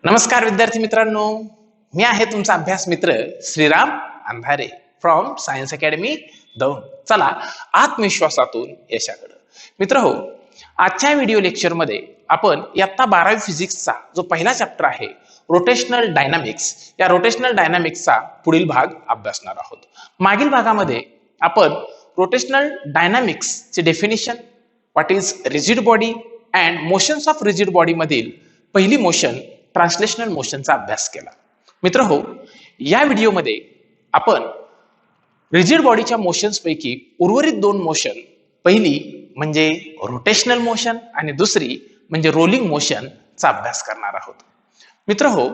नमस्कार विद्यार्थी मित्रांनो, मी आहे तुमचा अभ्यास मित्र श्रीराम अंधारे फ्रॉम सायन्स अकॅडमी दौंड. चला आत्मविश्वासातून यशाकडे. मित्रहो, आजच्या व्हिडिओ लेक्चर मध्ये आपण इयत्ता 12वी फिजिक्सचा जो पहिला चॅप्टर आहे रोटेशनल डायनामिक्स, या रोटेशनल डायनामिक्सचा पुढील भाग अभ्यासणार आहोत. मागील भागामध्ये आपण रोटेशनल डायनामिक्सचे definition, what is rigid body and motions of rigid body मधील पहिली मोशन ट्रान्सलेशनल मोशनचा अभ्यास केला. मित्रहो, या व्हिडिओमध्ये आपण रिजिड बॉडीच्या मोशन्स पैकी उर्वरित दोन मोशन, पहिली म्हणजे रोटेशनल मोशन आणि दुसरी म्हणजे रोलिंग मोशनचा अभ्यास करणार आहोत. मित्रहो,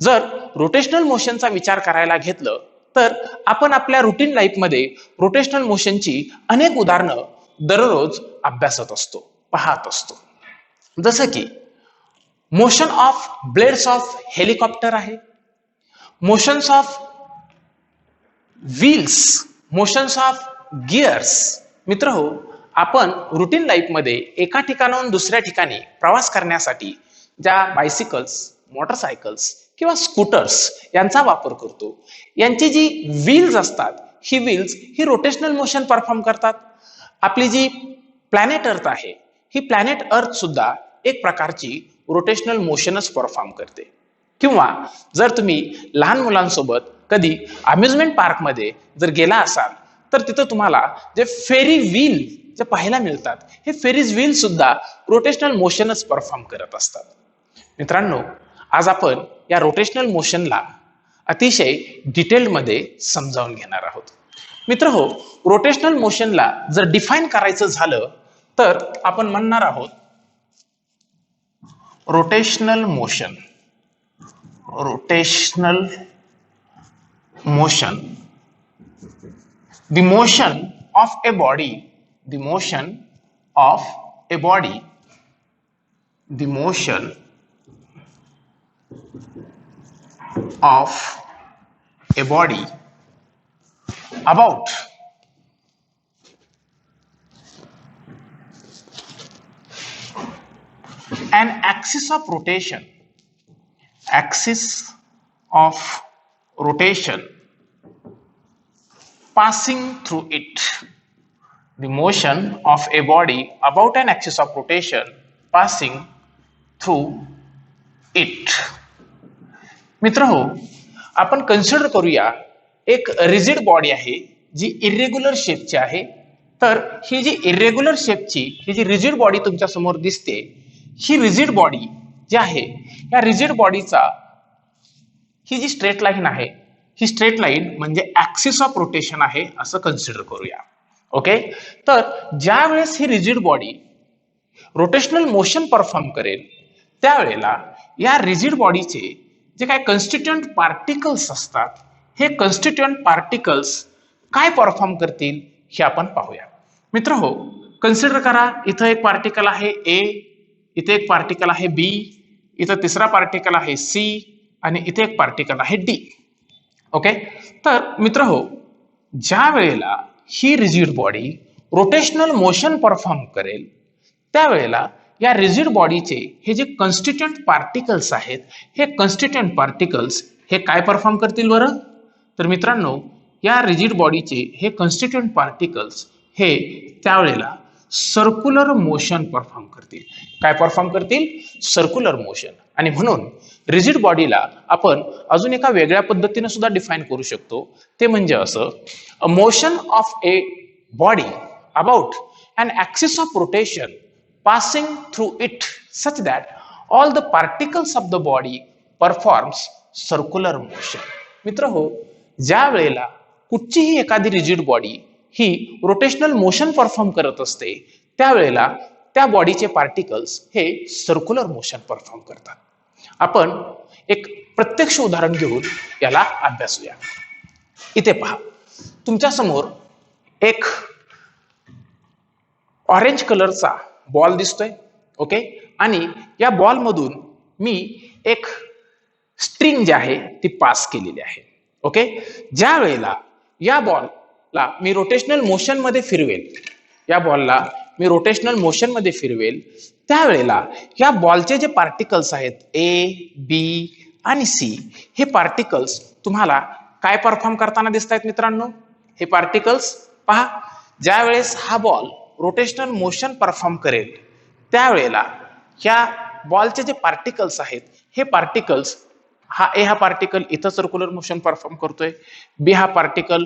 जर रोटेशनल मोशनचा विचार करायला घेतलं तर आपण आपल्या रुटीन लाईफमध्ये रोटेशनल मोशनची अनेक उदाहरणं दररोज अभ्यासत असतो, पाहत असतो. जसं की motion of blades of helicopter आहे, motions of wheels, motions of gears. मित्रहो, आपण रुटीन लाईफमध्ये एका ठिकाणाहून दुसऱ्या ठिकाणी प्रवास करण्यासाठी ज्या बायसिकल्स, मोटरसायकल्स किंवा स्कूटर्स यांचा वापर करतो, यांची जी व्हील्स असतात, ही व्हील्स ही रोटेशनल मोशन परफॉर्म करतात. आपली जी प्लॅनेट अर्थ आहे, ही प्लॅनेट अर्थ सुद्धा एक प्रकारची रोटेशनल मोशनच परफॉर्म करते. किंवा जर तुम्ही लहान मुलांसोबत कधी अम्युजमेंट पार्क मध्ये जर गेला असाल तर तिथं तुम्हाला जे फेरी व्हील जे पाहायला मिळतात, हे फेरीज व्हील सुद्धा रोटेशनल मोशनच परफॉर्म करत असतात. मित्रांनो, आज आपण या रोटेशनल मोशनला अतिशय डिटेल मध्ये समजावून घेणार आहोत. मित्रहो, रोटेशनल मोशनला जर डिफाईन करायचं झालं तर आपण म्हणणार आहोत rotational motion, rotational motion, the motion of a body, the motion of a body, the motion of a body about an axis of rotation, axis of rotation passing through it, the motion of a body about an axis of rotation passing through it. मित्रहो, आपण consider करूया एक rigid body आहे जी irregular शेपची आहे. तर ही जी irregular शेपची ही जी rigid body तुमच्या समोर दिसते, ही रिजिड बॉडी जी आहे, या रिजिड बॉडीचा ही जी स्ट्रेट लाईन आहे, ही स्ट्रेट लाईन म्हणजे ऍक्सिस ऑफ रोटेशन आहे असं कन्सिडर करूया. ओके, तर ज्या वेळेस ही rigid body rotational motion perform करेल, त्यावेळेला या रिजिड बॉडीचे जे काही कन्स्टिट्युएंट पार्टिकल्स असतात, हे कन्स्टिट्युएंट पार्टिकल्स काय परफॉर्म करतील हे आपण पाहूया. मित्रहो, कन्सिडर करा, इथं एक पार्टिकल आहे ए, इथे एक पार्टिकल आहे बी, इथं तिसरा पार्टिकल आहे सी आणि इथे एक पार्टिकल आहे डी. ओके, तर मित्रहो, ज्या वेळेला ही rigid body rotational motion perform करेल, त्यावेळेला या रिजिड बॉडीचे हे जे कन्स्टिट्युएंट पार्टिकल्स आहेत, हे कन्स्टिट्युएंट पार्टिकल्स हे काय परफॉर्म करतील बरं? तर मित्रांनो, या रिजिड बॉडीचे हे कन्स्टिट्युएंट पार्टिकल्स हे त्यावेळेला सर्क्युलर मोशन परफॉर्म करतील. काय परफॉर्म करतील? Circular motion. आणि म्हणून रिजिड बॉडीला आपण अजून एका वेगळ्या पद्धतीने सुद्धा डिफाईन करू शकतो. ते म्हणजे असं, a motion of a body about an axis of rotation passing through it such that all the particles of the body performs circular motion. मित्रहो, ज्या वेळेला कुठचीही एखादी रिजिड बॉडी ही रोटेशनल मोशन परफॉर्म करत असते, त्यावेळेला त्या बॉडीचे पार्टिकल्स हे सर्क्युलर मोशन परफॉर्म करतात. आपण एक प्रत्यक्ष उदाहरण घेऊन याला अभ्यासूया. इथे पहा, तुमच्या समोर एक ऑरेंज कलरचा बॉल दिसतोय. ओके, आणि या बॉल मधून मी एक स्ट्रिंग जी आहे ती पास केलेली आहे. ओके, ज्या वेळेला या बॉलला मी रोटेशनल मोशन मध्ये फिरवेल, या बॉलला मी रोटेशनल मोशन मध्ये फिरवेल त्यावेळेला या बॉलचे जे पार्टिकल्स आहेत ए, बी आणि सी, हे पार्टिकल्स तुम्हाला काय परफॉर्म करताना दिसत आहेत मित्रांनो? हे पार्टिकल्स पहा, ज्या वेळेस हा बॉल रोटेशनल मोशन परफॉर्म करेल त्यावेळेला ह्या बॉलचे जे पार्टिकल्स आहेत हे पार्टिकल्स, हा पार्टिकल इथं सर्क्युलर मोशन परफॉर्म करतोय, बी हा पार्टिकल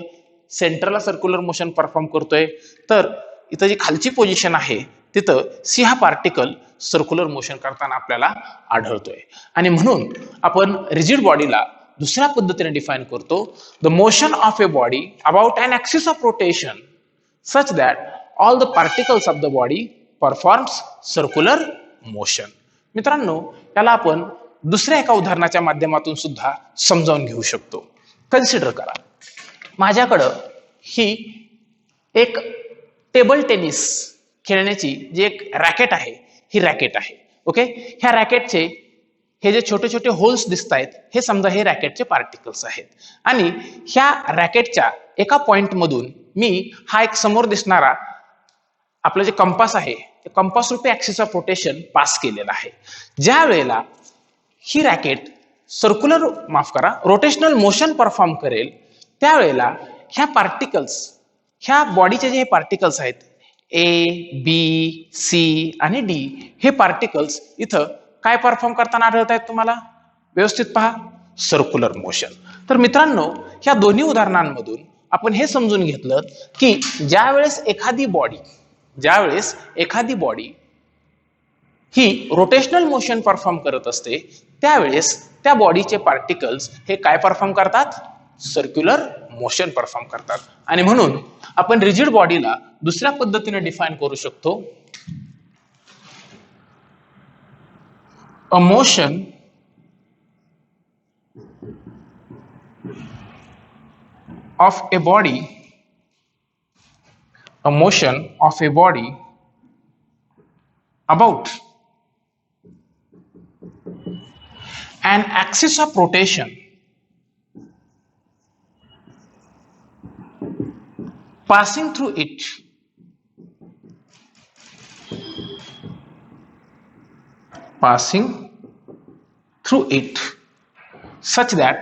सेंटरला सर्क्युलर मोशन परफॉर्म करतोय, तर इथं जी खालची पोझिशन आहे तिथं सी हा पार्टिकल सर्क्युलर मोशन करताना आपल्याला आढळतोय. आणि म्हणून आपण रिजिड बॉडीला दुसऱ्या पद्धतीने डिफाइन करतो, the motion of a body about an axis of rotation such that all the particles of the body performs circular motion. मित्रांनो, याला आपण दुसऱ्या एका उदाहरणाच्या माध्यमातून सुद्धा समजावून घेऊ शकतो. कन्सिडर करा, माझ्याकडं ही एक टेबल टेनिस खेळण्याची जी एक रॅकेट आहे, ही रॅकेट आहे. ओके, ह्या रॅकेटचे हे जे छोटे छोटे होल्स दिसत आहेत हे समजा हे रॅकेटचे पार्टिकल्स आहेत. आणि ह्या रॅकेटच्या एका पॉइंट मधून मी हा एक समोर दिसणारा आपलं जे कंपास आहे, कंपास रूपी ऍक्सिस ऑफ रोटेशन पास केलेला आहे. ज्या वेळेला ही रॅकेट रोटेशनल मोशन परफॉर्म करेल त्यावेळेला ह्या पार्टिकल्स, ह्या बॉडीचे जे हे पार्टिकल्स आहेत ए, बी, सी आणि डी, हे पार्टिकल्स इथं काय परफॉर्म करताना आढळत आहेत तुम्हाला? व्यवस्थित पहा, सर्क्युलर मोशन. तर मित्रांनो, ह्या दोन्ही उदाहरणांमधून आपण हे समजून घेतलं की ज्यावेळेस एखादी बॉडी ही रोटेशनल मोशन परफॉर्म करत असते त्यावेळेस त्या बॉडीचे पार्टिकल्स हे काय परफॉर्म करतात? सर्क्युलर मोशन परफॉर्म करतात. आणि म्हणून आपण रिजिड बॉडीला दुसऱ्या पद्धतीने डिफाइन करू शकतो, a motion of a body about an axis of rotation passing through it such that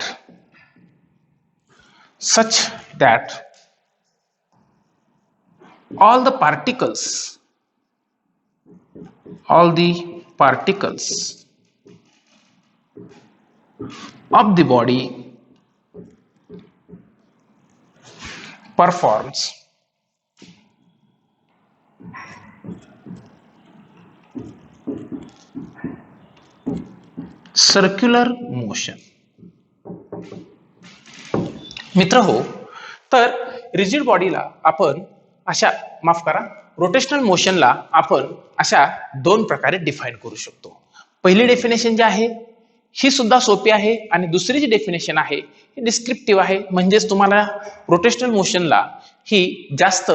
all the particles of the body performs circular motion. मित्र हो, तर रिजिड बॉडीला आपण रोटेशनल मोशनला आपण अशा दोन प्रकारे डिफाइन करू शकतो. पहिली डेफिनेशन जी आहे ही सुद्धा सोपी आहे आणि दुसरी जी डेफिनेशन आहे ही डिस्क्रिप्टिव्ह आहे, म्हणजेच तुम्हाला रोटेशनल मोशनला ही जास्त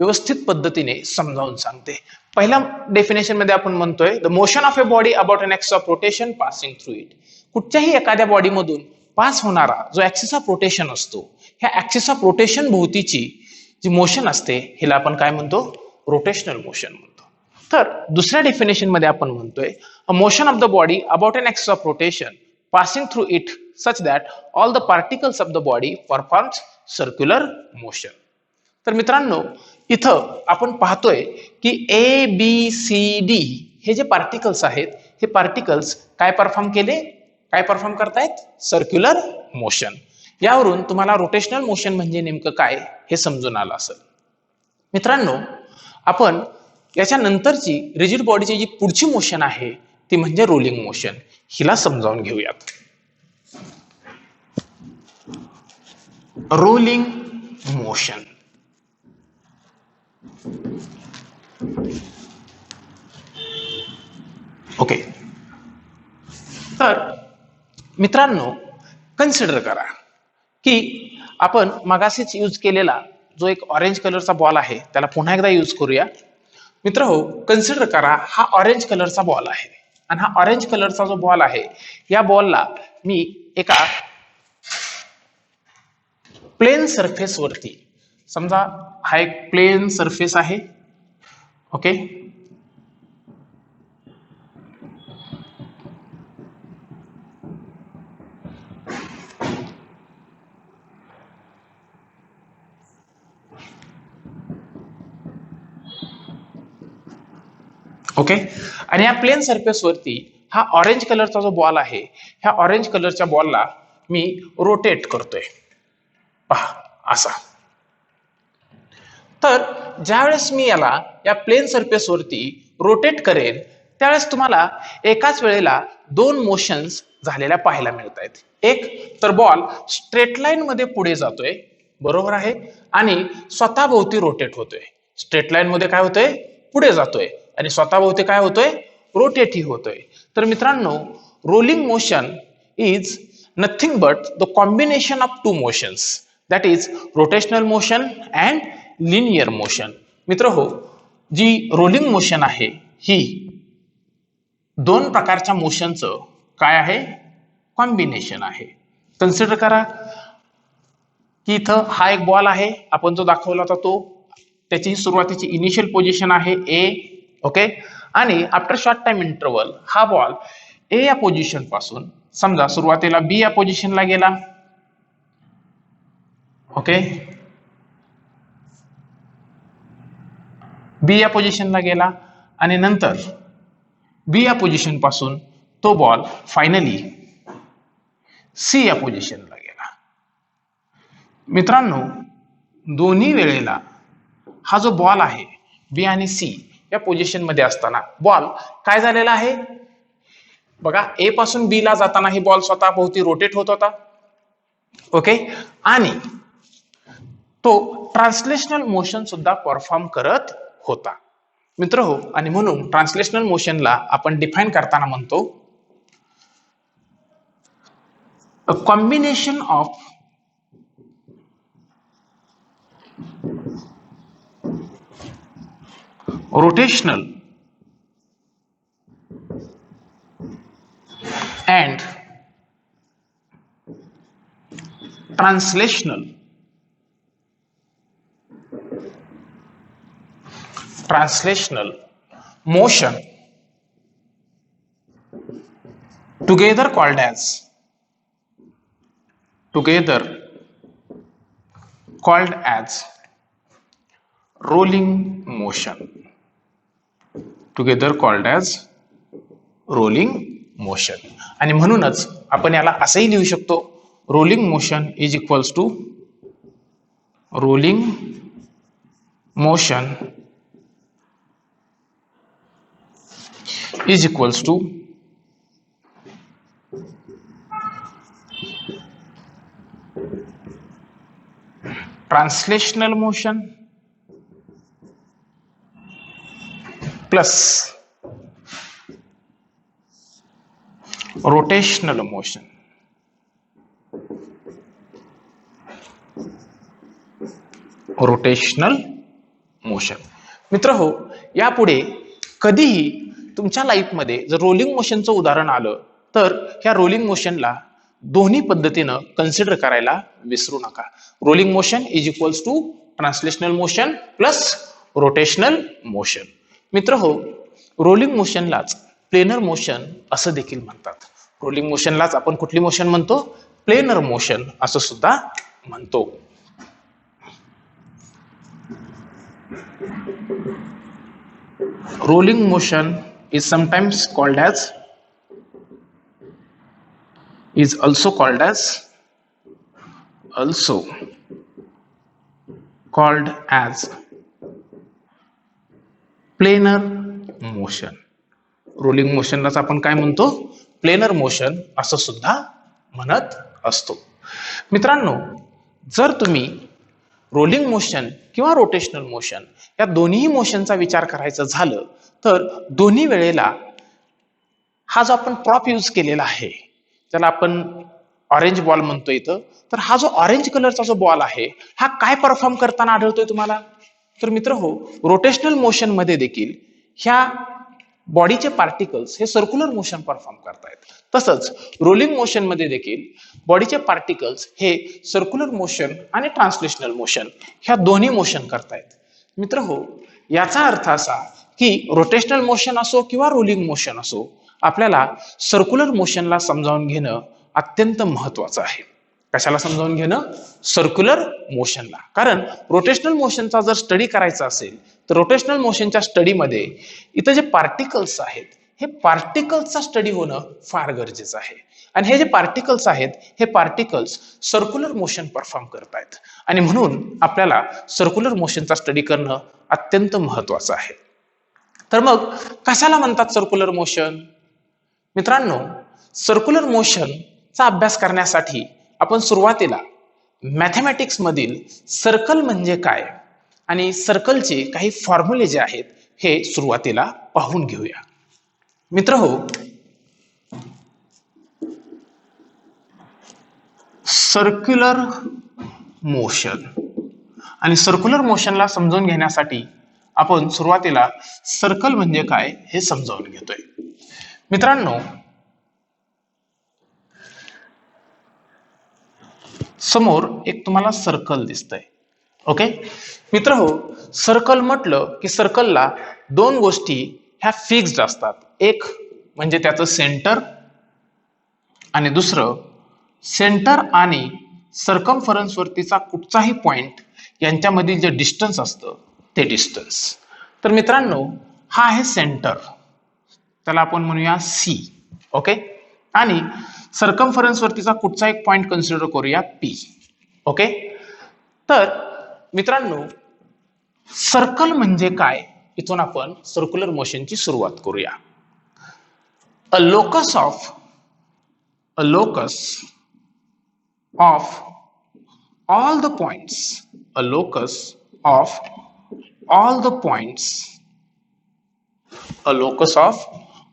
व्यवस्थित पद्धतीने समजावून सांगते. पहिल्या डेफिनेशन मध्ये आपण म्हणतोय, the motion of a body about an axis of rotation passing through it. कुठच्याही एखाद्या बॉडी मधून पास होणारा जो ऍक्सिस ऑफ रोटेशन असतो, ह्या ऍक्सिस ऑफ रोटेशन भोवतीची जी मोशन असते हिला आपण काय म्हणतो? रोटेशनल मोशन म्हणतो. तर दुसऱ्या डेफिनेशन मध्ये आपण म्हणतोय, a motion of the body about an axis of rotation passing through it such that all the particles of the body performs circular motion. तर मित्रांनो, इथं आपण पाहतोय की ए, बी, सी, डी हे जे पार्टिकल्स आहेत हे पार्टिकल्स काय परफॉर्म करतायत? Circular motion. यावरून तुम्हाला रोटेशनल मोशन म्हणजे नेमकं काय हे समजून आलं असेल. मित्रांनो, आपण याच्या नंतरची रिजिड बॉडीची जी पुढची मोशन आहे ती म्हणजे रोलिंग मोशन, हिला समजावून घेऊयात. Rolling motion. ओके, तर मित्रांनो कन्सिडर करा की आपण मगाशीच यूज केलेला जो एक ऑरेंज कलरचा बॉल आहे त्याला पुन्हा एकदा यूज करूया. मित्र हो, कन्सिडर करा हा ऑरेंज कलरचा बॉल आहे आणि हा ऑरेंज कलरचा जो बॉल आहे या बॉलला मी एका प्लेन सरफेस वरती, समजा हा एक प्लेन सरफेस आहे, ओके. ओके. आणि या प्लेन सरफेस वरती हा ऑरेंज कलरचा जो बॉल आहे, ह्या ऑरेंज कलरच्या बॉलला मी रोटेट करतोय, पहा असा. तर ज्यावेळेस मी याला या प्लेन सरफेस वरती रोटेट करेन त्यावेळेस तुम्हाला एकाच वेळेला दोन मोशन्स झालेल्या पाहायला मिळत आहेत. एक तर बॉल स्ट्रेट लाईन मध्ये पुढे जातोय, बरोबर आहे, आणि स्वतःभोवती रोटेट होतोय. स्ट्रेट लाईन मध्ये काय होतोय, पुढे जातोय, आणि स्वतःभोवती काय होतोय, रोटेट ही होतोय. तर मित्रांनो, rolling motion is nothing but the combination of two motions, that is rotational motion and linear motion. मित्र हो, जी रोलिंग मोशन आहे ही दोन प्रकारच्या मोशनचं काय आहे, कॉम्बिनेशन आहे. कन्सिडर करा की इथं हा एक बॉल आहे, आपण जो दाखवला होता तो, त्याची सुरुवातीची इनिशियल पोझिशन आहे ए, ओके, आणि आफ्टर शॉर्ट टाइम इंटरवल हा बॉल ए या पोझिशन पासून समजा सुरुवातीला बी या पोझिशनला गेला, ओके, बी या पोझिशनला गेला, आणि नंतर बी या पोझिशन पासून तो बॉल फायनली सी या पोझिशनला गेला. मित्रांनो, दोन्ही वेळेला हा जो बॉल आहे बी आणि सी या पोझिशन मध्ये असताना बॉल काय झालेला आहे बघा, ए पासून बी ला जाताना ही बॉल स्वतः भोवती रोटेट होत होता, ओके, आणि तो ट्रान्सलेशनल मोशन सुद्धा परफॉर्म करत होता. मित्र हो, आणि म्हणून ट्रान्सलेशनल मोशनला आपण डिफाइन करताना म्हणतो a combination of rotational and translational motion together called as rolling motion. Together called as rolling motion. आणि म्हणूनच आपण याला असंही लिहू शकतो, rolling motion is equals to rolling motion is equals to translational motion plus rotational motion. Rotational motion. मित्र हो, यापुढे कधीही तुमच्या लाईफमध्ये जर रोलिंग मोशनचं उदाहरण आलं तर ह्या रोलिंग मोशनला दोन्ही पद्धतीनं कन्सिडर करायला विसरू नका. Rolling motion is equals to translational motion plus rotational motion. मित्र हो, रोलिंग मोशनलाच प्लेनर मोशन असं देखील म्हणतात. रोलिंग मोशनलाच आपण कुठली मोशन म्हणतो, प्लेनर मोशन असं सुद्धा म्हणतो. Rolling motion is sometimes called as also called as planar motion. Rolling मोशनलाच आपण काय म्हणतो, प्लेनर मोशन असं सुद्धा म्हणत असतो. मित्रांनो, जर तुम्ही रोलिंग मोशन किंवा रोटेशनल मोशन या दोन्ही मोशनचा विचार करायचा झालं तर दोन्ही वेळेला हा जो आपण प्रॉप यूज केलेला आहे, ज्याला आपण ऑरेंज बॉल म्हणतो इथं, तर हा जो ऑरेंज कलरचा जो बॉल आहे हा काय परफॉर्म करताना आढळतोय तुम्हाला, तर मित्र हो, रोटेशनल मोशन मध्ये देखील ह्या बॉडीचे पार्टिकल्स हे सर्क्युलर मोशन परफॉर्म करतायत. तसंच रोलिंग मोशन मध्ये देखील बॉडीचे पार्टिकल्स हे सर्क्युलर मोशन आणि ट्रान्सलेशनल मोशन ह्या दोन्ही मोशन करतायत. मित्र हो, याचा अर्थ असा की रोटेशनल मोशन असो किंवा रोलिंग मोशन असो, आपल्याला सर्क्युलर मोशनला समजावून घेणं अत्यंत महत्वाचं आहे. कशाला समजावून घेणं? सर्क्युलर मोशनला. कारण रोटेशनल मोशनचा जर स्टडी करायचा असेल तर रोटेशनल मोशनच्या स्टडीमध्ये इथं जे पार्टिकल्स आहेत, हे पार्टिकल्सचा स्टडी होणं फार गरजेचं आहे. आणि हे जे पार्टिकल्स आहेत, हे पार्टिकल्स सर्क्युलर मोशन परफॉर्म करत आहेत, आणि म्हणून आपल्याला सर्क्युलर मोशनचा स्टडी करणं अत्यंत महत्वाचं आहे. तर मग कशाला म्हणतात सर्क्युलर मोशन? मित्रांनो, सर्क्युलर मोशनचा अभ्यास करण्यासाठी आपण सुरुवातीला मॅथमॅटिक्स मधील सर्कल म्हणजे काय आणि सर्कलचे काही फॉर्म्युले जे आहेत हे सुरुवातीला पाहून घेऊया. मित्रहो, सर्क्युलर मोशन आणि सर्क्युलर मोशनला समजून घेण्यासाठी आपण सुरुवातीला सर्कल म्हणजे काय हे समजावून घेतोय. मित्रांनो, समोर एक तुम्हाला सर्कल दिसतंय. ओके मित्रहो, सर्कल म्हटलं की सर्कलला दोन गोष्टी ह्या फिक्स्ड असतात. एक म्हणजे त्याचं सेंटर, आणि दुसरं सेंटर आणि सर्कम्फरन्स वरतीचा कुठचाही पॉइंट यांच्यामधील जे डिस्टन्स असतं ते डिस्टन्स. तर मित्रांनो, हा आहे सेंटर, त्याला आपण म्हणूया सी. ओके, आणि सर्कम्फरन्स वरतीचा कुठचा एक पॉइंट कन्सिडर करूया पी. ओके, तर मित्रांनो, सर्कल म्हणजे काय इथून आपण सर्क्युलर मोशनची सुरुवात करूया. अ locus of all the points, a locus of all the points, a locus of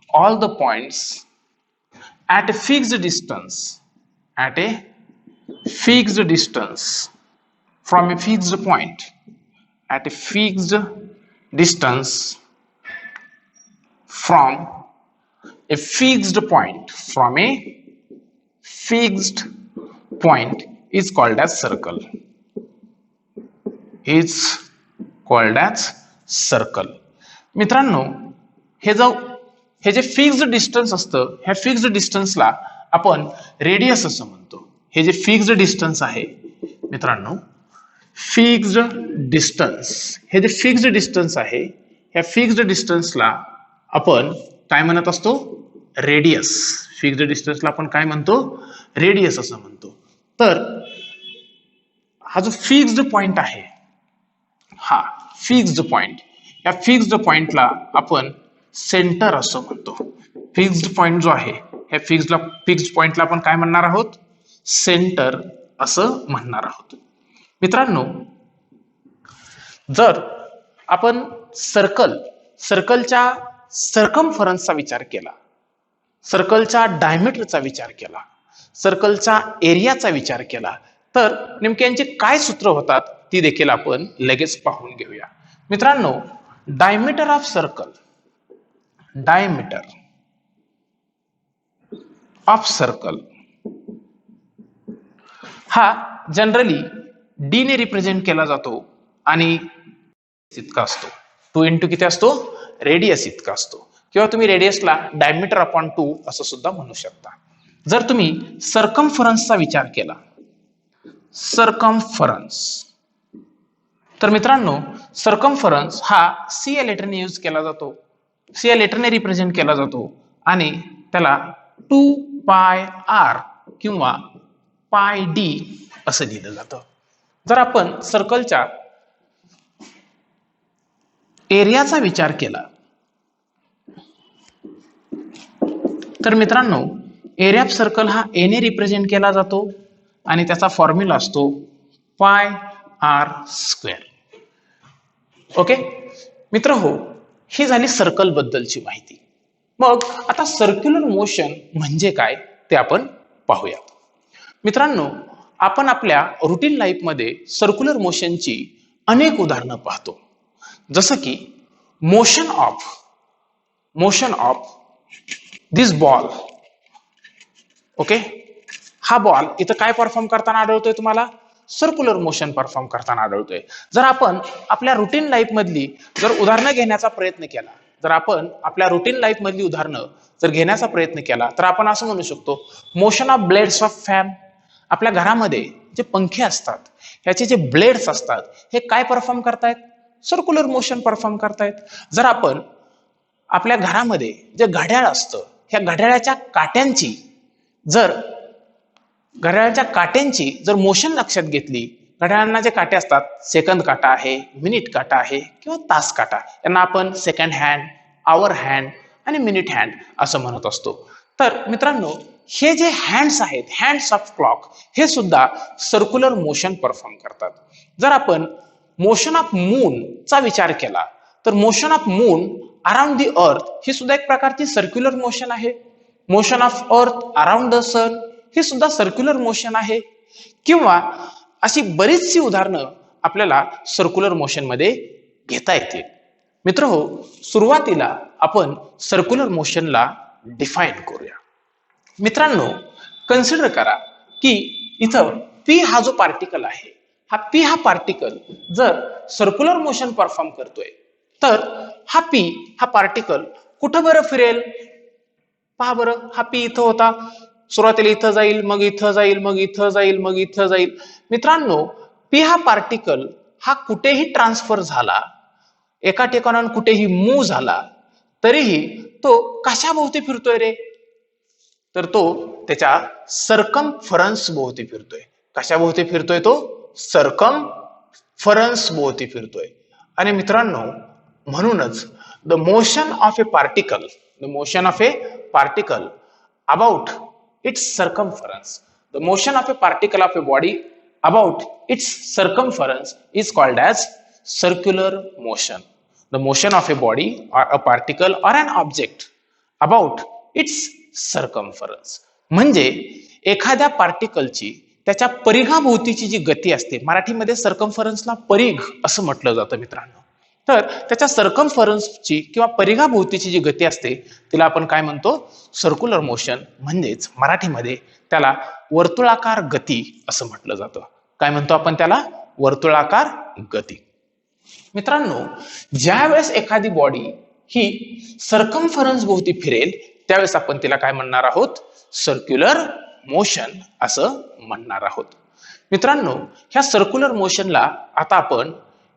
all the points at a fixed distance, at a fixed distance from a fixed point, at a fixed distance from a fixed point, from a fixed point is called as circle, is called as circle. मित्रांनो, हे जे fixed distance असतं, ह्या fixed डिस्टन्सला आपण radius असं म्हणतो. हे जे फिक्स्ड डिस्टन्स आहे मित्रांनो, फिक्स्ड डिस्टन्स, हे जे फिक्स्ड डिस्टन्स आहे, ह्या फिक्स्ड डिस्टन्सला आपण काय म्हणत असतो? रेडियस. फिक्स्ड डिस्टन्सला आपण काय म्हणतो? रेडियस असं म्हणतो. तर हा जो फिक्स्ड पॉइंट आहे, हा फिक्स्ड पॉइंट, या फिक्स्ड पॉइंटला आपण सेंटर असं म्हणतो. फिक्स्ड पॉइंट जो आहे, ह्या फिक्स्ड पॉइंटला आपण काय म्हणणार आहोत? सेंटर असं म्हणणार आहोत. मित्रांनो, जर आपण सर्कलच्या सर्कम्फरन्सचा विचार केला, सर्कलच्या डायमीटरचा विचार केला, सर्कलचा एरियाचा विचार केला, तर नेमके यांचे काय सूत्र होतात ती देखील आपण लगेच पाहून घेऊया. मित्रांनो, diameter of circle, diameter of circle हा जनरली डी ने रिप्रेझेंट केला जातो आणि इतका असतो. 2 इंटू किती असतो? रेडियस इतका असतो. किंवा तुम्ही रेडियसला डायमीटर अपॉन 2 असं सुद्धा म्हणू शकता. जर तुम्ही सर्कम्फरन्सचा विचार केला, सर्कम्फरन्स, तर मित्रांनो, सर्कम्फरन्स हा सी या लेटरने यूज केला जातो, सी या लेटरने रिप्रेझेंट केला जातो, आणि त्याला 2 पाय आर किंवा पाय डी असं लिहिलं जातं. जर आपण सर्कलच्या एरियाचा विचार केला तर मित्रांनो, एरिया ऑफ सर्कल हा ए ने रिप्रेझेंट केला जातो आणि त्याचा फॉर्म्युला असतो पाय आर स्क्वेअर. ओके मित्रहो, ही झाली सर्कल बद्दलची माहिती. मग आता सर्क्युलर मोशन म्हणजे काय ते आपण पाहूया. मित्रांनो, आपण आपल्या रुटीन लाईफमध्ये सर्क्युलर मोशनची अनेक उदाहरणं पाहतो. जसं की motion of this ball. Okay, हा बॉल इथं काय परफॉर्म करताना आढळतोय तुम्हाला? सर्क्युलर मोशन परफॉर्म करताना आढळतोय. जर आपण आपल्या रुटीन लाईफ मधली जर उदाहरणं घेण्याचा प्रयत्न केला, जर आपण आपल्या रुटीन लाईफ मधली उदाहरणं जर घेण्याचा प्रयत्न केला तर आपण असं म्हणू शकतो, motion of blades of fan. आपल्या घरामध्ये जे पंखे असतात ह्याचे जे ब्लेड्स असतात हे काय परफॉर्म करतायत? सर्क्युलर मोशन परफॉर्म करतायत. जर आपण आपल्या घरामध्ये जे घड्याळ असतं ह्या घड्याळाच्या काट्यांची जर मोशन लक्षात घेतली, घड्याळांना जे काटे असतात, सेकंद काटा आहे, मिनिट काटा आहे किंवा तास काटा, यांना आपण सेकंड हँड, आवर हँड आणि मिनिट हँड असं म्हणत असतो. तर मित्रांनो, हे जे हँड्स आहेत, हँड्स ऑफ क्लॉक, हे सुद्धा सर्क्युलर मोशन परफॉर्म करतात. जर आपण मोशन ऑफ मून चा विचार केला तर motion of moon around the earth ही सुद्धा एक प्रकारची सर्क्युलर मोशन आहे. Motion of earth around the sun ही सुद्धा सर्क्युलर मोशन आहे. किंवा अशी बरीचशी उदाहरणं आपल्याला सर्क्युलर मोशन मध्ये घेता येतील. मित्रहो, सुरुवातीला आपण सर्क्युलर मोशनला डिफाईन करूया. मित्रांनो, कन्सिडर करा की इथं पी हा जो पार्टिकल आहे, पी हा पार्टिकल जर सर्क्युलर मोशन परफॉर्म करतोय तर पी हा पार्टिकल कुठं बरं फिरेल? पहा बरं, पी इथं होता, सुरुवातीला इथं जाईल, मग इथं जाईल, मग इथं जाईल, मग इथं जाईल. मित्रांनो, पी हा पार्टिकल कुठेही ट्रान्सफर झाला, एका ठिकाणाहून कुठेही मूव्ह झाला, तरीही तो कशाभोवती फिरतोय रे? तर तो त्याच्या सर्कमफरन्स भोवती फिरतोय. कशाभोवती फिरतोय? तो सर्कमफरन्स भोवती फिरतोय. आणि मित्रांनो, म्हणूनच the motion of a particle about its circumference, the motion of a particle of a body about its circumference is called as circular motion. The motion of a body or a particle or an object about its circumference. म्हणजे एखाद्या पार्टिकलची त्याच्या परिघाभोवतीची जी गती असते, मराठीमध्ये सर्कमफरन्सला परिघ असं म्हटलं जातं मित्रांनो. तर त्याच्या सर्कमफरन्सची किंवा परिघाभोवतीची जी गती असते तिला आपण काय म्हणतो? Circular motion. म्हणजेच मराठीमध्ये त्याला वर्तुळाकार गती असं म्हटलं जातं. काय म्हणतो आपण त्याला? वर्तुळाकार गती. मित्रांनो, ज्या वेळेस एखादी बॉडी ही सर्कमफरन्स भोवती फिरेल त्यावेळेस आपण तिला काय म्हणणार आहोत? सर्क्युलर मोशन असं म्हणणार आहोत. मित्रांनो, ह्या सर्क्युलर मोशनला आता आपण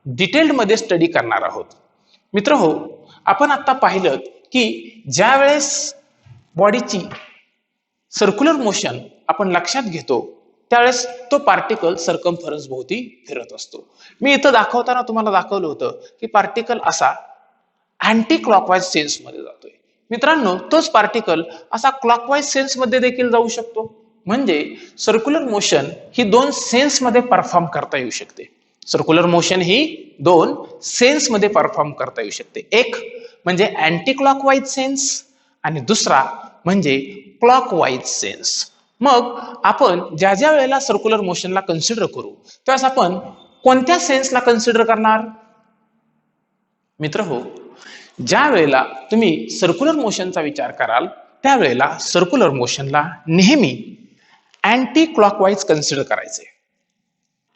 डिटेल्ड मध्ये स्टडी करणार आहोत. मित्रहो, आपण आता पाहिलं की ज्या वेळेस बॉडीची सर्क्युलर मोशन आपण लक्षात घेतो त्यावेळेस तो पार्टिकल सर्कमफरन्स भोवती फिरत असतो. मी इथं दाखवताना तुम्हाला दाखवलं होतं की पार्टिकल असा अँटी क्लॉकवाईज सेन्स मध्ये जातोय. मित्रांनो, तोच पार्टिकल असा क्लॉकवाईज सेन्स मध्ये देखील जाऊ शकतो. म्हणजे सर्क्युलर मोशन ही दोन सेन्स मध्ये परफॉर्म करता येऊ शकते. सर्क्युलर मोशन ही दोन सेन्स मध्ये परफॉर्म करता येऊ शकते. एक म्हणजे अँटी क्लॉकवाईज सेन्स आणि दुसरा म्हणजे क्लॉकवाईज सेन्स. मग आपण ज्या ज्या वेळेला सर्क्युलर मोशनला कन्सिडर करू त्यावेळेस आपण कोणत्या सेन्सला कन्सिडर करणार? मित्रहो, ज्या वेळेला तुम्ही सर्क्युलर मोशनचा विचार कराल त्यावेळेला सर्क्युलर मोशनला नेहमी अँटी क्लॉकवाईज कन्सिडर करायचे.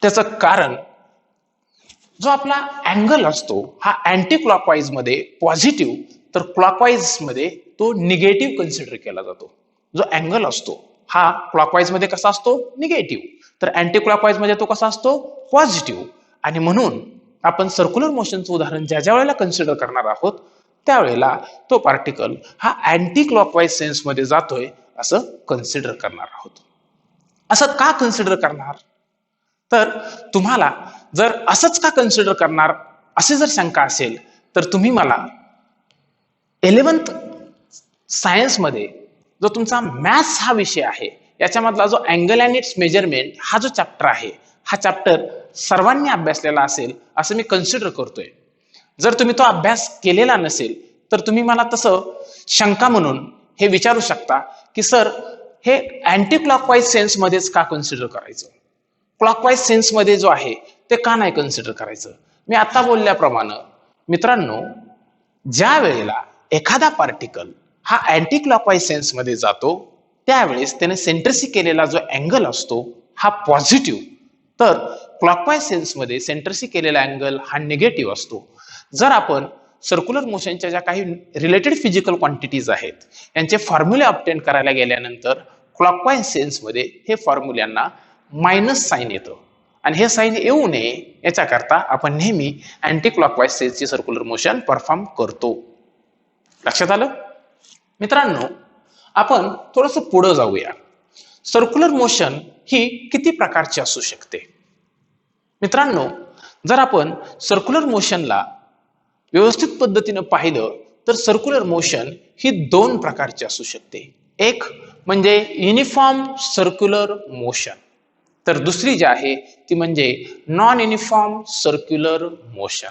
त्याचं कारण जो आपला अँगल असतो हा अँटी क्लॉकवाईज मध्ये पॉझिटिव्ह तर क्लॉकवाईज मध्ये तो निगेटिव्ह कन्सिडर केला जातो. जो अँगल असतो हा क्लॉकवाईज मध्ये कसा असतो? निगेटिव्ह. तर अँटी क्लॉकवाईज मध्ये तो कसा असतो? पॉझिटिव्ह. आणि म्हणून आपण सर्क्युलर मोशनचं उदाहरण ज्या ज्या वेळेला कन्सिडर करणार आहोत त्यावेळेला तो पार्टिकल हा अँटी क्लॉकवाईज सेन्स मध्ये जातोय असं कन्सिडर करणार आहोत. असं का कन्सिडर करणार? तर तुम्हाला जर असंच का कन्सिडर करणार असे जर शंका असेल तर तुम्ही मला 11th सायन्स मध्ये जो तुमचा मॅथ्स हा विषय आहे याच्यामधला जो अँगल अँड इट्स मेजरमेंट हा जो चॅप्टर आहे हा चॅप्टर सर्वांनी अभ्यासलेला असेल असं मी कन्सिडर करतोय. जर तुम्ही तो अभ्यास केलेला नसेल तर तुम्ही मला तसं शंका म्हणून हे विचारू शकता की सर हे अँटी क्लॉकवाईज सेन्स मध्येच का कन्सिडर करायचं? क्लॉकवाईज सेन्स मध्ये जो आहे ते का नाही कन्सिडर करायचं? मी आता बोलल्याप्रमाणे मित्रांनो, ज्या वेळेला एखादा पार्टिकल हा अँटी क्लॉकवाईज सेन्स मध्ये जातो त्यावेळेस त्याने सेंटरशी केलेला जो अँगल असतो हा पॉझिटिव्ह तर क्लॉकवाईज सेन्समध्ये सेंटरशी केलेला अँगल हा निगेटिव्ह असतो. जर आपण सर्क्युलर मोशनच्या ज्या काही रिलेटेड फिजिकल क्वांटिटीज आहेत यांचे फॉर्म्युले ऑब्टेन करायला गेल्यानंतर क्लॉकवाईज सेन्समध्ये हे फॉर्म्युल्यांना मायनस साईन येतं आणि हे साईन येऊ नये याच्याकरता आपण नेहमी अँटी क्लॉकवाईज सेन्सची सर्क्युलर मोशन परफॉर्म करतो. लक्षात आलं मित्रांनो? आपण थोडंसं पुढे जाऊया. सर्क्युलर मोशन ही किती प्रकारची असू शकते? मित्रांनो, जर आपण सर्क्युलर मोशनला व्यवस्थित पद्धतीने पाहिलं तर सर्क्युलर मोशन ही दोन प्रकारची असू शकते. एक म्हणजे युनिफॉर्म सर्क्युलर मोशन, तर दुसरी जी आहे ती म्हणजे नॉन युनिफॉर्म सर्क्युलर मोशन.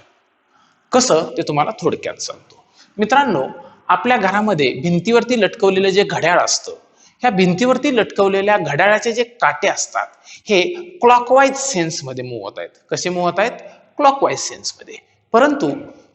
कसं ते तुम्हाला थोडक्यात सांगतो. मित्रांनो, आपल्या घरामध्ये भिंतीवरती लटकवलेलं जे घड्याळ असतं, ह्या भिंतीवरती लटकवलेल्या घड्याळाचे जे काटे असतात हे क्लॉकवाईज सेन्समध्ये मूव्ह होत आहेत. कसे मूव्ह होत आहेत? क्लॉकवाईज सेन्समध्ये. परंतु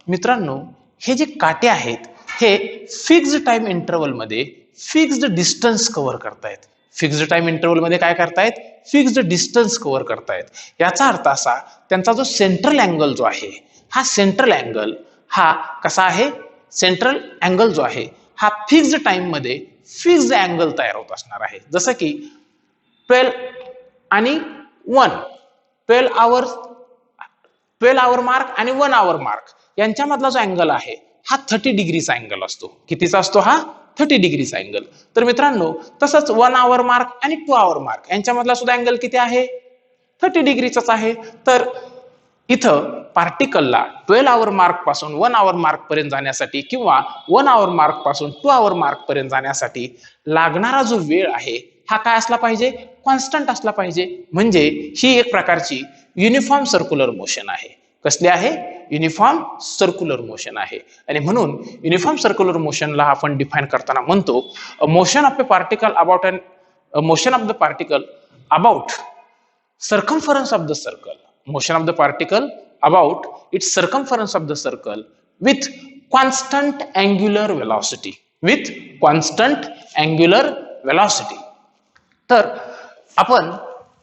मित्रांनो, हे जे काटे आहेत हे फिक्स्ड टाइम इंटरवलमध्ये फिक्स्ड डिस्टन्स कव्हर करतायत. फिक्स्ड टाइम इंटरवलमध्ये काय करतायत? फिक्स्ड डिस्टन्स कव्हर करतायत. याचा अर्थ असा, त्यांचा जो सेंट्रल अँगल जो आहे हा सेंट्रल अँगल हा कसा आहे? सेंट्रल अँगल जो आहे हा फिक्स्ड टाइम मध्ये फिक्स्ड अँगल तयार होत असणार आहे. जसं की 12 आणि 1, 12 आवर मार्क आणि 1 आवर मार्क यांच्यामधला जो अँगल आहे हा 30 डिग्रीचा अँगल असतो. कितीचा असतो हा? 30 डिग्रीचा अँगल. तर मित्रांनो, तसंच 1 आवर मार्क आणि 2 आवर मार्क यांच्यामधला सुद्धा अँगल किती आहे? 30 डिग्रीचाच आहे. तर इथं पार्टिकलला 12 आवर मार्क पासून 1 आवर मार्क पर्यंत जाण्यासाठी किंवा 1 आवर मार्क पासून 2 आवर मार्क पर्यंत जाण्यासाठी लागणारा जो वेळ आहे हा काय असला पाहिजे? कॉन्स्टंट असला पाहिजे. म्हणजे ही एक प्रकारची युनिफॉर्म सर्क्युलर मोशन आहे. कसली आहे? युनिफॉर्म सर्क्युलर मोशन आहे. आणि म्हणून युनिफॉर्म सर्क्युलर मोशनला आपण डिफाइन करताना म्हणतो motion of a particle about motion of the particle about circumference of the circle, motion of the particle about its circumference of the circle with constant angular velocity, with constant angular velocity. तर आपण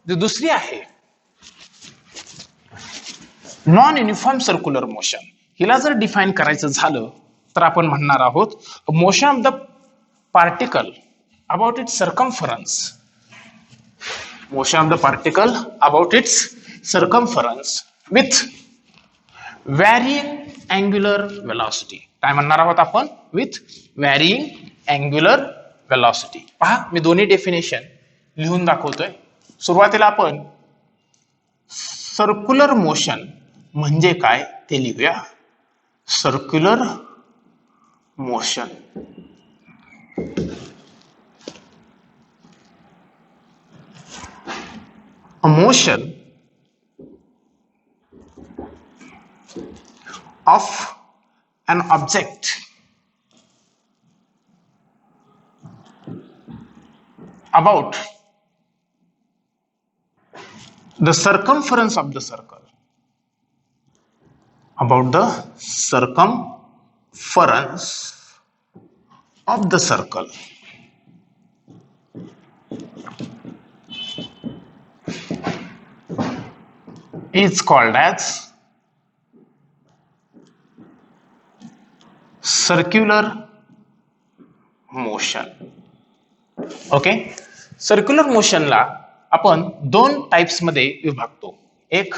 जी दुसरी आहे non uniform circular motion, हिला जर define करायचं झालं तर आपण म्हणणार आहोत motion of the particle about it's circumference, motion of the particle about its circumference with varying angular velocity. काय म्हणणार आहोत आपण? with varying angular velocity. पहा, मी दोन्ही डेफिनेशन लिहून दाखवतोय. सुरुवातीला आपण सर्क्युलर मोशन म्हणजे काय ते लिहूया. Circular motion a motion of an object about the circumference of the circle, about the circumference of the circle is called as circular motion. Okay, circular मोशनला आपण दोन टाइप्स मध्ये विभागतो. एक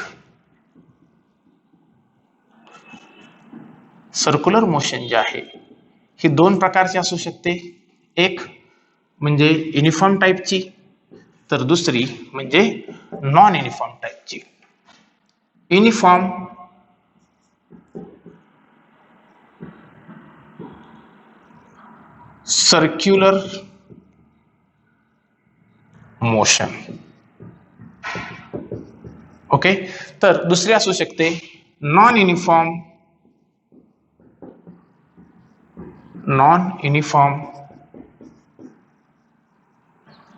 सर्क्युलर मोशन जे आहे ही दोन प्रकारची असू शकते. एक म्हणजे युनिफॉर्म टाइपची, तर दुसरी म्हणजे नॉन युनिफॉर्म टाइपची. Uniform circular motion. ओके, तर दुसरी असू शकते नॉन युनिफॉर्म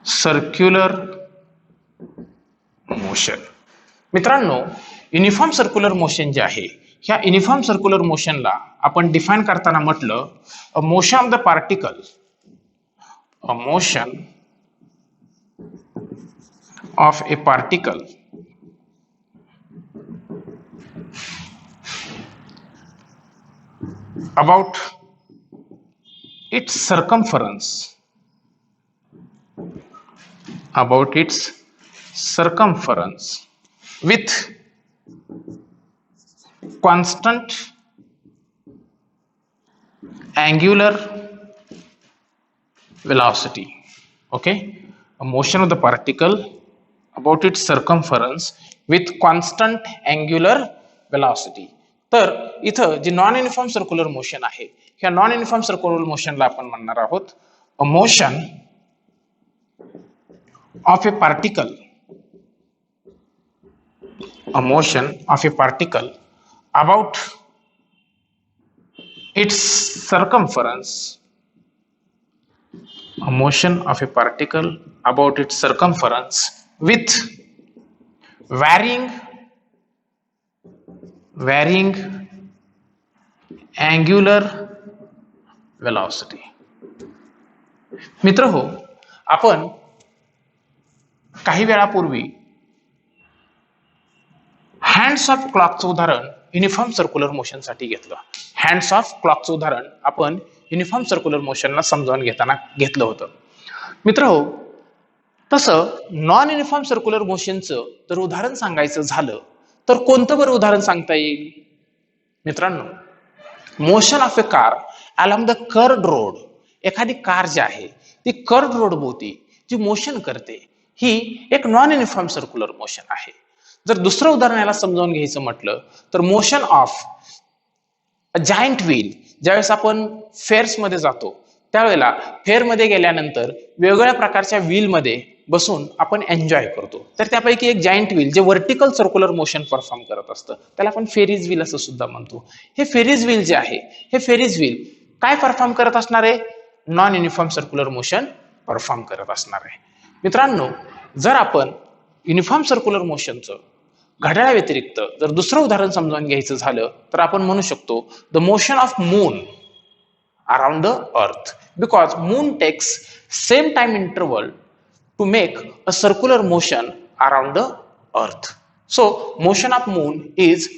सर्क्युलर मोशन. मित्रांनो, युनिफॉर्म सर्क्युलर मोशन जे आहे ह्या युनिफॉर्म सर्क्युलर मोशनला आपण डिफाइन करताना म्हटलं a motion of the particle, a motion of a particle about its circumference, about its circumference with constant angular velocity. Okay, a motion of the particle about its circumference with constant angular velocity. तर इथं जे non uniform circular motion आहे, ह्या non uniform circular मोशनला आपण म्हणणार आहोत a motion of a particle, a motion of a particle about its circumference, a motion of a particle about its circumference with varying angular velocity. मित्र हो, आपण काही वेळापूर्वी हँड्स ऑफ क्लॉकचं उदाहरण युनिफॉर्म सर्क्युलर मोशन साठी घेतलं. हँड्स ऑफ क्लॉकचं उदाहरण आपण युनिफॉर्म सर्क्युलर मोशनला समजावून घेताना घेतलं होतं. मित्र हो, तसं नॉन युनिफॉर्म सर्क्युलर मोशनचं जर उदाहरण सांगायचं झालं तर कोणतं बरं उदाहरण सांगता येईल? मित्रांनो, motion of A car along the curved road, एखादी कार जी आहे ती कर्व्ड रोड भोवती जी मोशन करते ही एक नॉन युनिफॉर्म सर्क्युलर मोशन आहे. जर दुसरं उदाहरण याला समजावून घ्यायचं म्हटलं तर motion of a giant wheel, ज्यावेळेस आपण फेअर्स मध्ये जातो त्यावेळेला फेअर मध्ये गेल्यानंतर वेगवेगळ्या प्रकारच्या व्हील मध्ये बसून आपण एन्जॉय करतो, तर त्यापैकी एक जायंट व्हील जे व्हर्टिकल सर्क्युलर मोशन परफॉर्म करत असतं त्याला आपण फेरीज व्हील असं सुद्धा म्हणतो. हे फेरीज व्हील जे आहे, हे फेरीज व्हील काय परफॉर्म करत असणार आहे? Non uniform circular motion perform करत असणार आहे. मित्रांनो, जर आपण युनिफॉर्म सर्क्युलर मोशनचं घड्याळा व्यतिरिक्त जर दुसरं उदाहरण समजावून घ्यायचं झालं तर आपण म्हणू शकतो the motion of moon around the earth, because moon takes same time interval to make a circular motion around the earth. So motion of moon is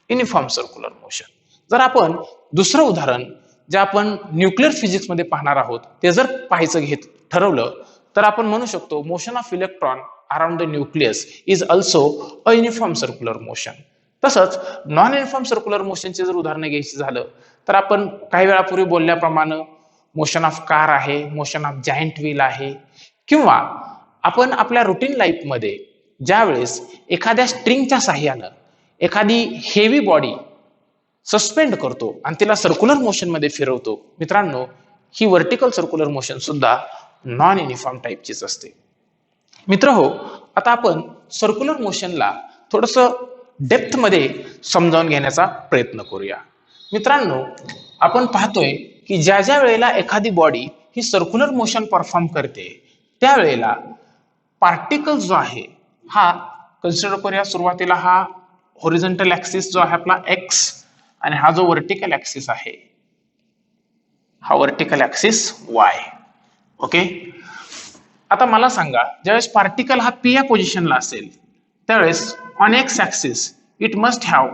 uniform circular motion. जर आपण दुसरं उदाहरण जे आपण न्यूक्लिअर फिजिक्स मध्ये पाहणार आहोत ते जर पाहायचं ठरवलं तर आपण म्हणू शकतो motion of electron around the nucleus is also a uniform circular motion. तसंच नॉन युनिफॉर्म सर्क्युलर मोशनचे जर उदाहरण घ्यायचं झालं तर आपण काही वेळापूर्वी बोलल्याप्रमाणे मोशन ऑफ कार आहे, मोशन ऑफ जायंट व्हील आहे, किंवा आपण आपल्या रुटीन लाईफमध्ये ज्यावेळेस एखाद्या स्ट्रिंगच्या साह्यानं एखादी हेवी बॉडी सस्पेंड करतो आणि तिला सर्क्युलर मोशन मध्ये फिरवतो, मित्रांनो ही व्हर्टिकल सर्क्युलर मोशन सुद्धा नॉन युनिफॉर्म टाईपचीच असते. मित्र हो, आता आपण सर्क्युलर मोशनला थोडस डेप्थ मध्ये समजावून घेण्याचा प्रयत्न करूया. मित्रांनो, आपण पाहतोय की ज्या ज्या वेळेला एखादी बॉडी ही सर्क्युलर मोशन परफॉर्म करते त्यावेळेला पार्टिकल जो आहे हा कन्सिडर करूया, सुरुवातीला हा हॉरिझॉन्टल ऍक्सिस जो आहे आपला एक्स आणि हा जो व्हर्टिकल ऍक्सिस आहे हा व्हर्टिकल ऍक्सिस वाय. ओके, आता मला सांगा ज्यावेळेस पार्टिकल हा पी या पोझिशनला असेल त्यावेळेस on x axis it must have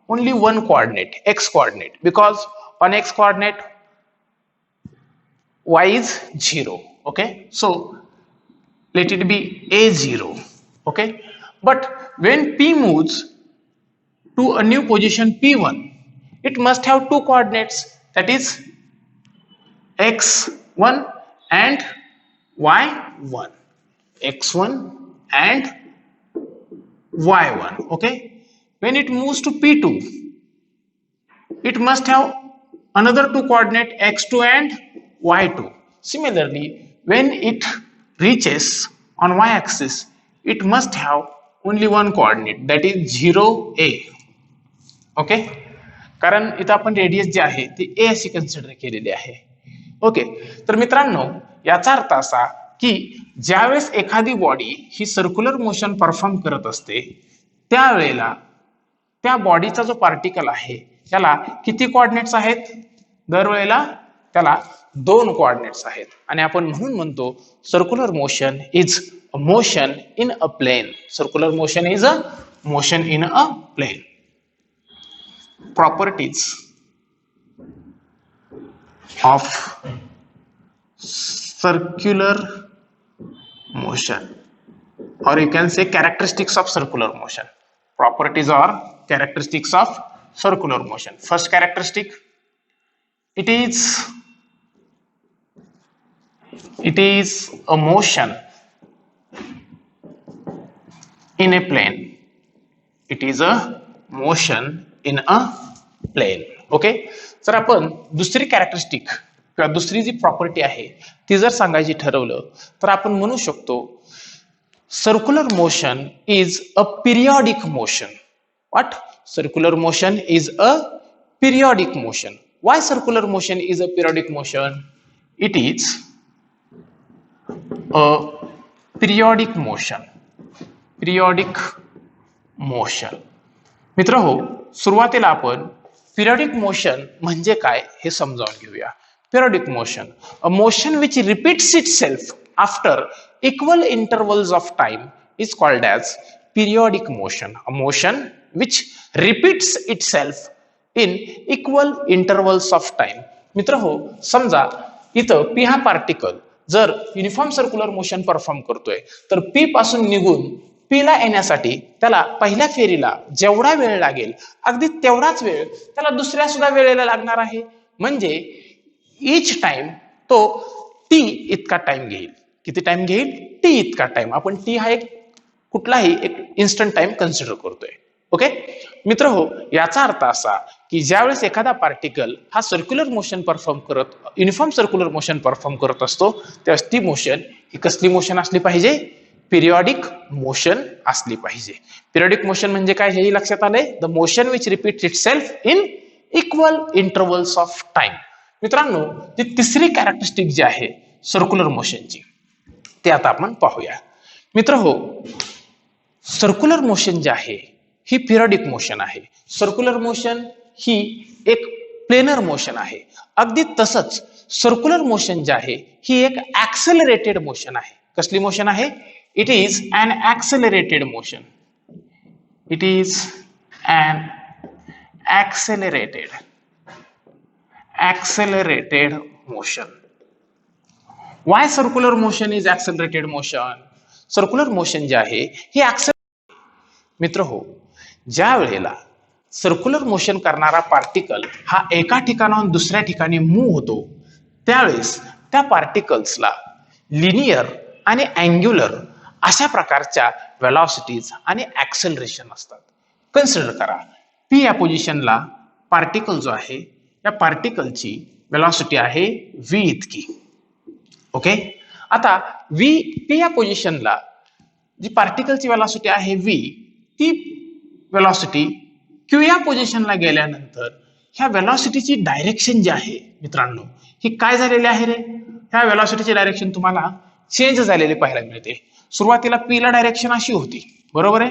only one coordinate, x coordinate, because on x coordinate y is 0. Okay, so let it be a0. Okay, but when p moves to a new position p1 it must have two coordinates, that is x1 and y1, x1 and y1. Okay, when it moves to p2 it must have another two coordinate x2 and y2. Similarly, when it reaches on y-axis it must have only one coordinate, that is 0a. Okay, कारण इथं आपण radius जे आहे ती a अशी consider केलेली आहे. Okay, तर मित्रांनो याचा अर्थ असा की ज्यावेळेस एखादी बॉडी ही सर्क्युलर मोशन परफॉर्म करत असते त्यावेळेला त्या बॉडीचा जो पार्टिकल आहे त्याला किती कोऑर्डिनेट्स आहेत? दरवेळेला त्याला दोन कोऑर्डिनेट्स आहेत आणि आपण म्हणून म्हणतो circular motion is a motion in a plane. Circular motion is a motion in a plane. Properties of circular motion, or you can say characteristics of circular motion. Properties or characteristics of circular motion. First characteristic, it is a motion in a plane. It is a motion in a plane. Okay, जर आपण दुसरी characteristic किंवा दुसरी जी property आहे ती जर सांगायची ठरवलं तर आपण म्हणू शकतो circular motion is a periodic motion. What? Circular motion is a periodic motion. Why circular motion is a periodic motion? It is a periodic motion. Periodic motion. मित्रहो, सुरुवातीला आपण पिरियडिक मोशन म्हणजे काय हे समजावून घेऊया. Periodic motion, a motion which repeats itself after equal intervals of time is called as periodic motion. A motion which repeats itself in equal intervals of time. मित्र हो, समजा इथं पी हा पार्टिकल जर युनिफॉर्म सर्क्युलर मोशन परफॉर्म करतोय तर P पासून निघून पी ला येण्यासाठी त्याला पहिल्या फेरीला जेवढा वेळ लागेल अगदी तेवढाच वेळ त्याला दुसऱ्या सुद्धा वेळेला लागणार आहे. म्हणजे इच टाइम तो टी इतका टाइम घेईल. किती टाइम घेईल? टी इतका टाइम. आपण टी हा एक कुठलाही एक इन्स्टंट टाइम कन्सिडर करतोय. ओके मित्र हो, याचा अर्थ असा की ज्यावेळेस एखादा पार्टिकल हा सर्क्युलर मोशन परफॉर्म करत युनिफॉर्म सर्क्युलर मोशन परफॉर्म करत असतो त्यावेळेस ती मोशन ही कसली मोशन असली पाहिजे? पिरियॉडिक मोशन असली पाहिजे. पिरियॉडिक मोशन म्हणजे काय हेही लक्षात आलंय? The motion which repeats itself in equal intervals of time. मित्रांनो, जी तिसरी कॅरेक्टरिस्टिक जी आहे सर्क्युलर मोशनची ते आता आपण पाहूया. मित्र हो, सर्क्युलर मोशन जे आहे ही पिरियडिक मोशन आहे. सर्क्युलर मोशन ही एक प्लेनर मोशन आहे. अगदी तसंच सर्क्युलर मोशन जे आहे ही एक ऍक्सेलरेटेड मोशन आहे. कसली मोशन आहे? It is an accelerated motion. It is an accelerated motion. Why circular motion is accelerated motion? Circular motion जे आहे हे मित्र हो, ज्या वेळेला सर्क्युलर मोशन करणारा पार्टिकल हा एका ठिकाणाहून दुसऱ्या ठिकाणी मूव्ह होतो त्यावेळेस त्या पार्टिकल्सला लिनियर आणि अँग्युलर अशा प्रकारच्या वेलॉसिटीज आणि ऍक्सेलरेशन असतात. कन्सिडर करा, पी या पोझिशनला पार्टिकल जो आहे या पार्टिकलची वेलॉसिटी आहे व्ही इतकी. ओके, आता पी या पोझिशनला जी पार्टिकलची वेलॉसिटी आहे व्ही, ती वेलॉसिटी क्यू या पोझिशनला गेल्यानंतर ह्या वेलॉसिटीची डायरेक्शन जी आहे मित्रांनो ही काय झालेली आहे रे? ह्या वेलॉसिटीची डायरेक्शन तुम्हाला चेंज झालेली पाहायला मिळते. सुरुवातीला पी ला डायरेक्शन अशी होती, बरोबर आहे?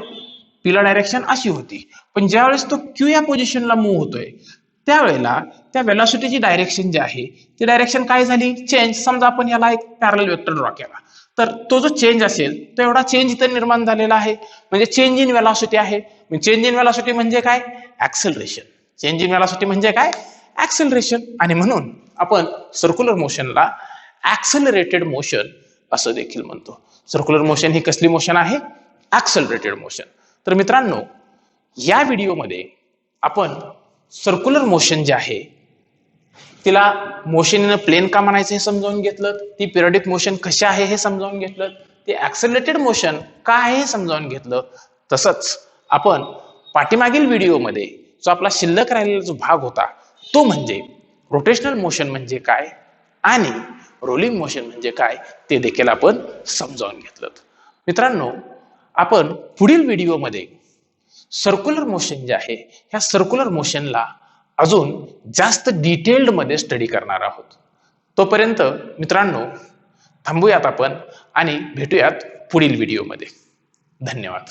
पी ला डायरेक्शन अशी होती, पण ज्यावेळेस तो क्यू या पोझिशनला मूव्ह होतोय त्यावेळेला त्या वेलॉसिटीची डायरेक्शन जी आहे ती डायरेक्शन काय झाली? चेंज. समजा आपण याला एक पॅरलल वेक्टर ड्रॉ केला तर तो जो चेंज असेल तो एवढा चेंज इथं निर्माण झालेला आहे, म्हणजे चेंज इन वेलॉसिटी आहे. चेंज इन वेलॉसिटी म्हणजे काय? ऍक्सेलरेशन. चेंज इन वेलॉसिटी म्हणजे काय? ऍक्सेलरेशन. आणि म्हणून आपण सर्क्युलर मोशनला ऍक्सेलरेटेड मोशन असं देखील म्हणतो. सर्क्युलर मोशन ही कसली मोशन आहे? ऍक्सेलरेटेड मोशन. तर मित्रांनो, या व्हिडिओमध्ये आपण सर्क्युलर मोशन जे आहे तिला मोशन इन अ प्लेन का म्हणायचं हे समजावून घेतलं, ती पिरियडिक मोशन कशी आहे हे समजावून घेतलं, ती ऍक्सेलरेटेड मोशन का आहे हे समजावून घेतलं. तसंच आपण पाठीमागील व्हिडिओमध्ये जो आपला शिल्लक राहिलेला जो भाग होता तो म्हणजे रोटेशनल मोशन म्हणजे काय आणि रोलिंग मोशन म्हणजे काय ते देखील आपण समजावून घेतलं. मित्रांनो, आपण पुढील व्हिडिओमध्ये सर्क्युलर मोशन जे आहे ह्या सर्क्युलर मोशनला अजून जास्त डिटेल्ड मध्ये स्टडी करणार आहोत. तोपर्यंत मित्रांनो थांबूयात आपण आणि भेटूयात पुढील व्हिडिओमध्ये. धन्यवाद.